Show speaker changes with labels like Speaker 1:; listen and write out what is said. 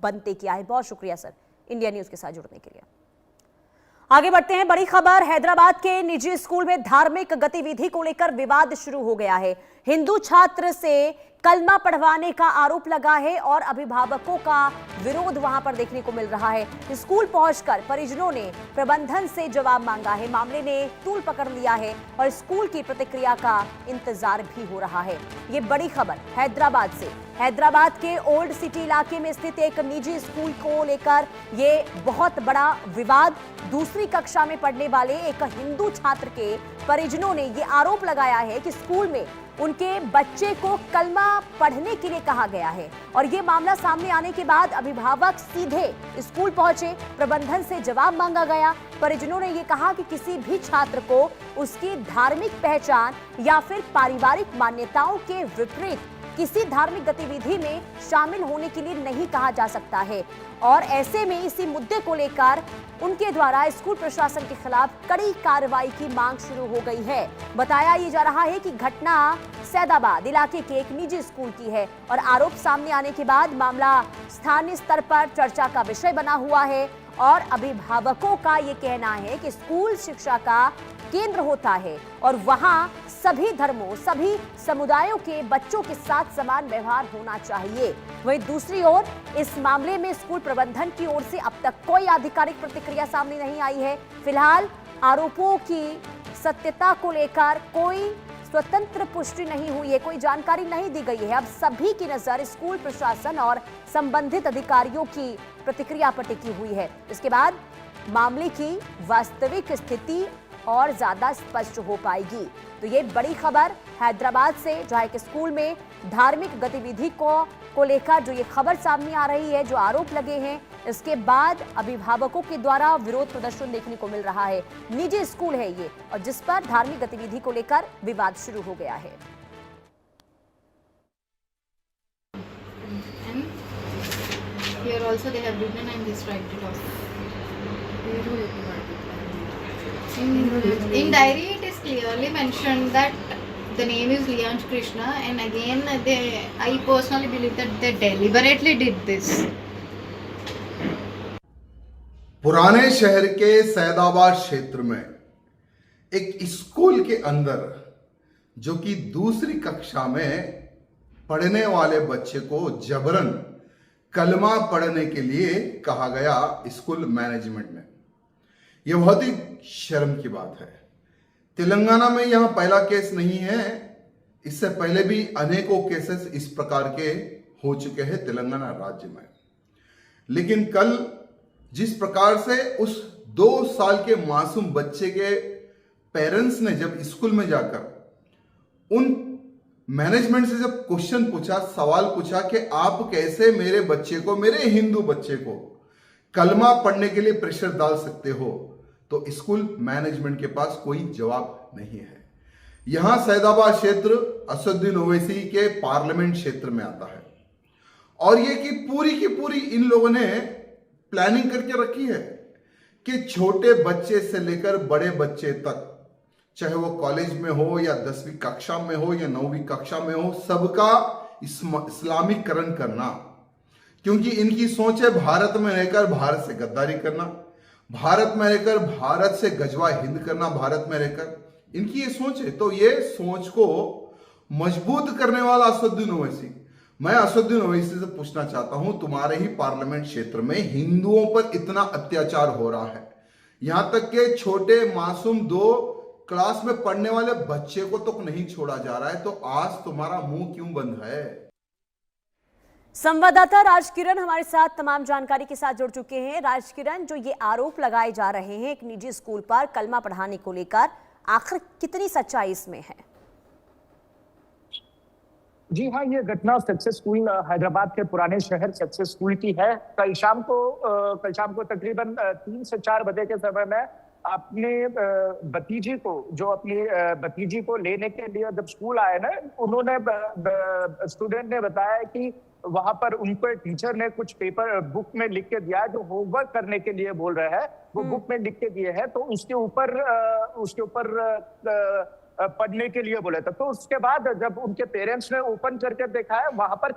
Speaker 1: बनते किया है। बहुत शुक्रिया सर इंडिया न्यूज के साथ जुड़ने के लिए। आगे बढ़ते हैं, बड़ी खबर। हैदराबाद के निजी स्कूल में धार्मिक गतिविधि को लेकर विवाद शुरू हो गया है। हिंदू छात्र से कलमा पढ़वाने का आरोप लगा है और अभिभावकों का विरोध वहां पर देखने को मिल रहा है। स्कूल पहुंचकर परिजनों ने प्रबंधन से जवाब मांगा है। मामले ने तूल पकड़ लिया है और स्कूल की प्रतिक्रिया का इंतजार भी हो रहा है। ये बड़ी खबर हैदराबाद से। हैदराबाद के ओल्ड सिटी इलाके में स्थित एक निजी स्कूल को लेकर ये बहुत बड़ा विवाद। दूसरी कक्षा में पढ़ने वाले एक हिंदू छात्र के परिजनों ने ये आरोप लगाया है कि स्कूल में उनके बच्चे को कलमा पढ़ने के लिए कहा गया है और ये मामला सामने आने के बाद अभिभावक सीधे स्कूल पहुंचे, प्रबंधन से जवाब मांगा गया। परिजनों ने ये कहा कि किसी भी छात्र को उसकी धार्मिक पहचान या फिर पारिवारिक मान्यताओं के विपरीत किसी धार्मिक गतिविधि में शामिल होने के लिए नहीं कहा जा सकता है और ऐसे में इसी मुद्दे को लेकर उनके द्वारा स्कूल प्रशासन के खिलाफ कड़ी कार्रवाई की मांग शुरू हो गई है। बताया ये जा रहा है कि घटना सैदाबाद इलाके के एक निजी स्कूल की है और आरोप सामने आने के बाद मामला स्थानीय स्तर पर चर्चा का विषय बना हुआ है और अभिभावकों का ये कहना है कि स्कूल शिक्षा का केंद्र होता है और वहां सभी धर्मों, सभी समुदायों के बच्चों के साथ समान व्यवहार होना चाहिए। वहीं दूसरी ओर इस मामले में स्कूल प्रबंधन की ओर से अब तक कोई आधिकारिक प्रतिक्रिया सामने नहीं आई है। फिलहाल आरोपों की सत्यता को लेकर कोई स्वतंत्र पुष्टि नहीं हुई है, कोई जानकारी नहीं दी गई है। अब सभी की नजर स्कूल प्रशासन और संबंधित अधिकारियों की प्रतिक्रिया पर टिकी हुई है। इसके बाद मामले की वास्तविक स्थिति और ज्यादा स्पष्ट हो पाएगी। तो ये बड़ी खबर हैदराबाद से, जहां एक स्कूल में धार्मिक गतिविधि को लेकर जो ये खबर सामने आ रही है, जो आरोप लगे हैं, इसके बाद अभिभावकों के द्वारा विरोध प्रदर्शन देखने को मिल रहा है। निजी स्कूल है ये और जिस पर धार्मिक गतिविधि को लेकर विवाद शुरू हो गया है।
Speaker 2: Here also they have written and described it also. In diary it is clearly mentioned that the name is Leon Krishna and again I personally believe that they deliberately did this.
Speaker 3: पुराने शहर के सैदाबाद क्षेत्र में एक school के अंदर जो कि दूसरी कक्षा में पढ़ने वाले बच्चे को जबरन कलमा पढ़ने के लिए कहा गया स्कूल मैनेजमेंट ने। यह बहुत ही शर्म की बात है। तेलंगाना में यह पहला केस नहीं है, इससे पहले भी अनेकों केसेस इस प्रकार के हो चुके हैं तेलंगाना राज्य में। लेकिन कल जिस प्रकार से उस 2 साल के मासूम बच्चे के पेरेंट्स ने जब स्कूल में जाकर उन मैनेजमेंट से जब क्वेश्चन पूछा, सवाल पूछा कि आप कैसे मेरे बच्चे को, मेरे हिंदू बच्चे को कलमा पढ़ने के लिए प्रेशर डाल सकते हो, तो स्कूल मैनेजमेंट के पास कोई जवाब नहीं है। यहां सैदाबाद क्षेत्र असदुद्दीन ओवैसी के पार्लियामेंट क्षेत्र में आता है और ये की पूरी इन लोगों ने प्लानिंग करके रखी है कि छोटे बच्चे से लेकर बड़े बच्चे तक, चाहे वो कॉलेज में हो या 10वीं कक्षा में हो या 9वीं कक्षा में हो, सबका इस्लामीकरण करना। क्योंकि इनकी सोच है भारत में रहकर भारत से गद्दारी करना, भारत में रहकर भारत से गजवा हिंद करना, भारत में रहकर इनकी ये सोच है। तो ये सोच को मजबूत करने वाला असदुद्दीन ओवैसी, मैं असदुद्दीन ओवैसी से पूछना चाहता हूं, तुम्हारे ही पार्लियामेंट क्षेत्र में हिंदुओं पर इतना अत्याचार हो रहा है, यहां तक के छोटे मासूम 2 क्लास में पढ़ने वाले बच्चे को तो नहीं छोड़ा जा रहा है, तो आज तुम्हारा मुंह क्यों बंद है?
Speaker 1: संवाददाता राजकिरण हमारे साथ तमाम जानकारी के साथ जुड़ चुके हैं। राजकिरण, जो ये आरोप लगाए जा रहे हैं एक निजी स्कूल पर कलमा पढ़ाने को लेकर, आखिर कितनी सच्चाई इसमें है?
Speaker 4: जी हाँ, ये घटना सक्सेस स्कूल हैदराबाद के पुराने शहर सक्सेस स्कूल की है। कल शाम को तकरीबन 3 से 4 बजे के समय में अपनी भतीजी को लेने के लिए जब स्कूल आए ना, उन्होंने स्टूडेंट ने बताया कि वहां पर उनको टीचर ने कुछ पेपर बुक में लिख के दिया है, जो होमवर्क करने के लिए बोल रहे हैं, वो बुक में लिख के दिए हैं, तो उसके ऊपर पढ़ने के लिए बोले थे। तो उसके बाद जब उनके पेरेंट्स ने ओपन करके देखा है, वहां पर